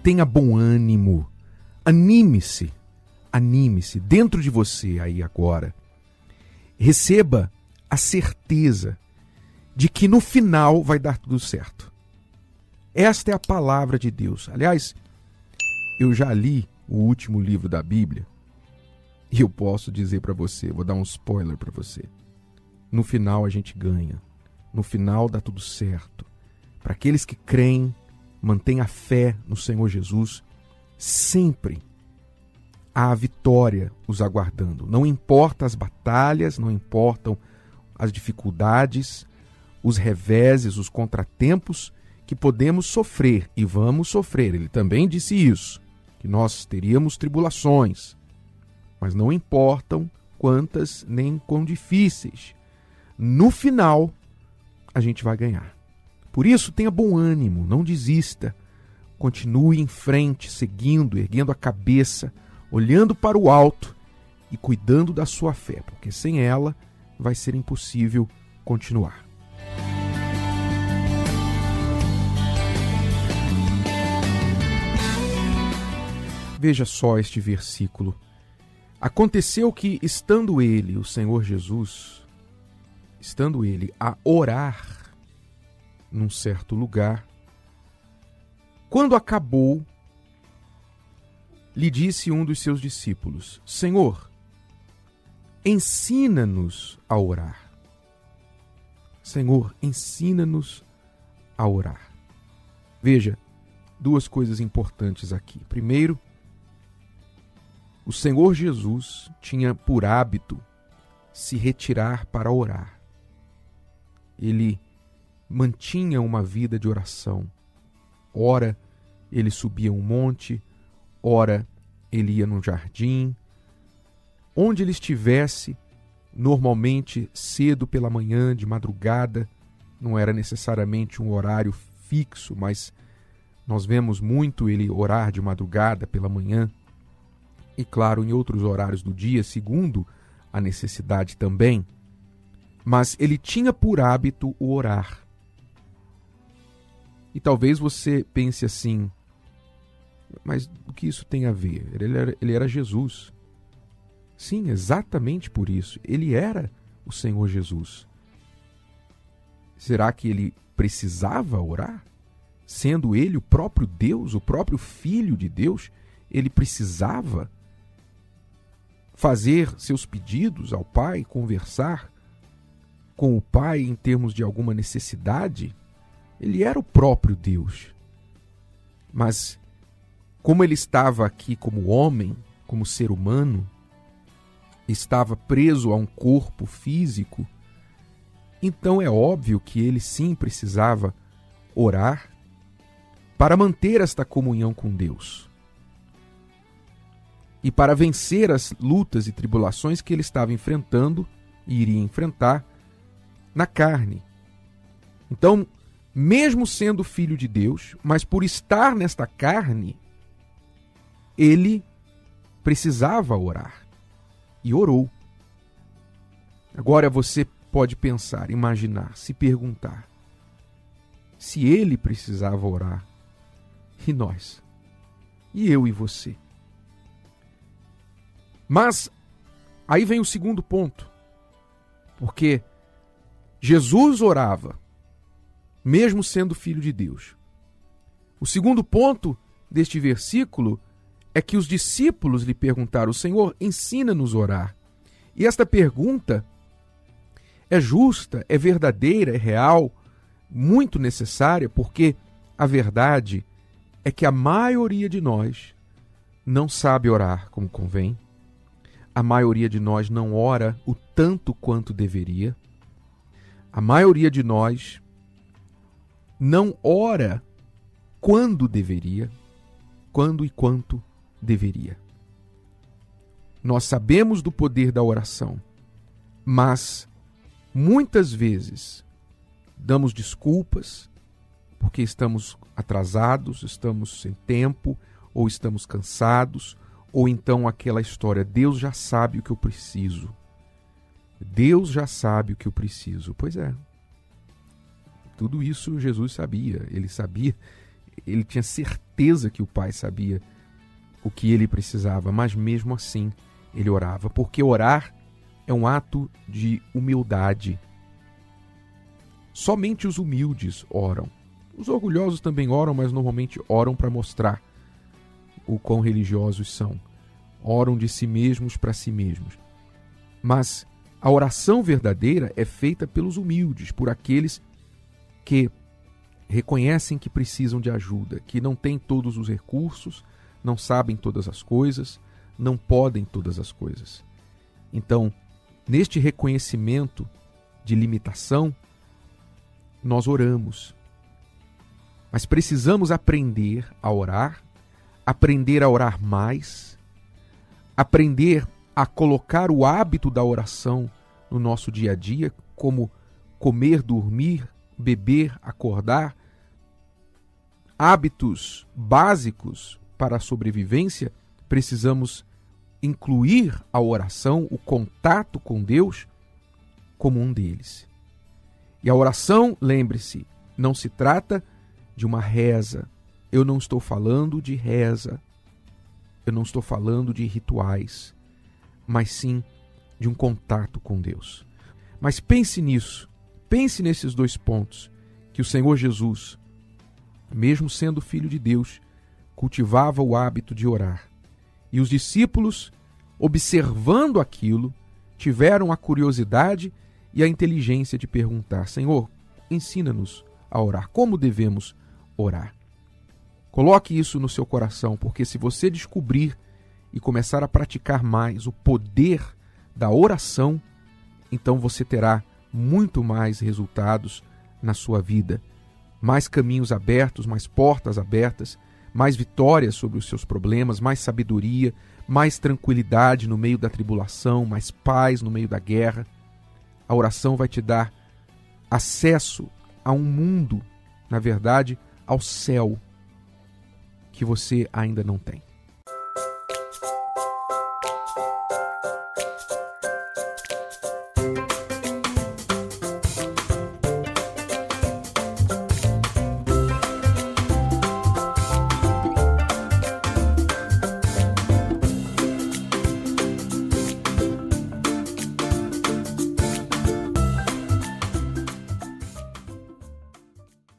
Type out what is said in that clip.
tenha bom ânimo, anime-se, anime-se dentro de você aí agora. Receba a certeza de que no final vai dar tudo certo. Esta é a palavra de Deus. Aliás, eu já li o último livro da Bíblia e eu posso dizer para você, vou dar um spoiler para você. No final a gente ganha. No final dá tudo certo. Para aqueles que creem, mantêm a fé no Senhor Jesus, sempre há a vitória os aguardando. Não importa as batalhas, não importam as dificuldades, os reveses, os contratempos que podemos sofrer e vamos sofrer. Ele também disse isso, que nós teríamos tribulações, mas não importam quantas nem quão difíceis. No final, a gente vai ganhar. Por isso, tenha bom ânimo, não desista. Continue em frente, seguindo, erguendo a cabeça, olhando para o alto e cuidando da sua fé, porque sem ela vai ser impossível continuar. Veja só este versículo. Aconteceu que, estando ele, o Senhor Jesus, estando ele a orar num certo lugar, quando acabou, lhe disse um dos seus discípulos: Senhor, ensina-nos a orar. Senhor, ensina-nos a orar. Veja, duas coisas importantes aqui. Primeiro, o Senhor Jesus tinha por hábito se retirar para orar. Ele mantinha uma vida de oração. Ora, ele subia um monte, ora, ele ia num jardim. Onde ele estivesse, normalmente cedo pela manhã, de madrugada, não era necessariamente um horário fixo, mas nós vemos muito ele orar de madrugada, pela manhã, e claro, em outros horários do dia, segundo a necessidade também. Mas ele tinha por hábito o orar. E talvez você pense assim, mas o que isso tem a ver? Ele era Jesus. Sim, exatamente por isso. Ele era o Senhor Jesus. Será que ele precisava orar? Sendo ele o próprio Deus, o próprio Filho de Deus, ele precisava fazer seus pedidos ao Pai, conversar com o Pai em termos de alguma necessidade? Ele era o próprio Deus. Mas, como ele estava aqui como homem, como ser humano, estava preso a um corpo físico, então é óbvio que ele sim precisava orar para manter esta comunhão com Deus e para vencer as lutas e tribulações que ele estava enfrentando e iria enfrentar na carne. Então, mesmo sendo filho de Deus, mas por estar nesta carne, ele precisava orar. E orou. Agora você pode pensar, imaginar, se perguntar, se ele precisava orar, e nós? E eu e você? Mas aí vem o segundo ponto, porque Jesus orava, mesmo sendo filho de Deus. O segundo ponto deste versículo é que os discípulos lhe perguntaram: Senhor, ensina-nos a orar. E esta pergunta é justa, é verdadeira, é real, muito necessária, porque a verdade é que a maioria de nós não sabe orar como convém. A maioria de nós não ora o tanto quanto deveria. A maioria de nós não ora quando deveria, quando e quanto deveria. Nós sabemos do poder da oração, mas muitas vezes damos desculpas porque estamos atrasados, estamos sem tempo, ou estamos cansados, ou então aquela história: Deus já sabe o que eu preciso. Deus já sabe o que eu preciso. Pois é. Tudo isso Jesus sabia. Ele sabia, ele tinha certeza que o pai sabia o que ele precisava, mas mesmo assim ele orava, porque orar é um ato de humildade. Somente os humildes oram. Os orgulhosos também oram, mas normalmente oram para mostrar o quão religiosos são. Oram de si mesmos para si mesmos. Mas a oração verdadeira é feita pelos humildes, por aqueles que reconhecem que precisam de ajuda, que não têm todos os recursos, não sabem todas as coisas, não podem todas as coisas. Então, neste reconhecimento de limitação, nós oramos. Mas precisamos aprender a orar mais, aprender a colocar o hábito da oração no nosso dia a dia, como comer, dormir, beber, acordar, hábitos básicos para a sobrevivência. Precisamos incluir a oração, o contato com Deus, como um deles. E a oração, lembre-se, não se trata de uma reza. Eu não estou falando de reza. Eu não estou falando de rituais, mas sim de um contato com Deus. Mas pense nisso. Pense nesses dois pontos que o Senhor Jesus, mesmo sendo Filho de Deus, cultivava o hábito de orar. E os discípulos, observando aquilo, tiveram a curiosidade e a inteligência de perguntar: Senhor, ensina-nos a orar. Como devemos orar? Coloque isso no seu coração, porque se você descobrir e começar a praticar mais o poder da oração, então você terá muito mais resultados na sua vida. Mais caminhos abertos, mais portas abertas, mais vitórias sobre os seus problemas, mais sabedoria, mais tranquilidade no meio da tribulação, mais paz no meio da guerra. A oração vai te dar acesso a um mundo, na verdade, ao céu, que você ainda não tem.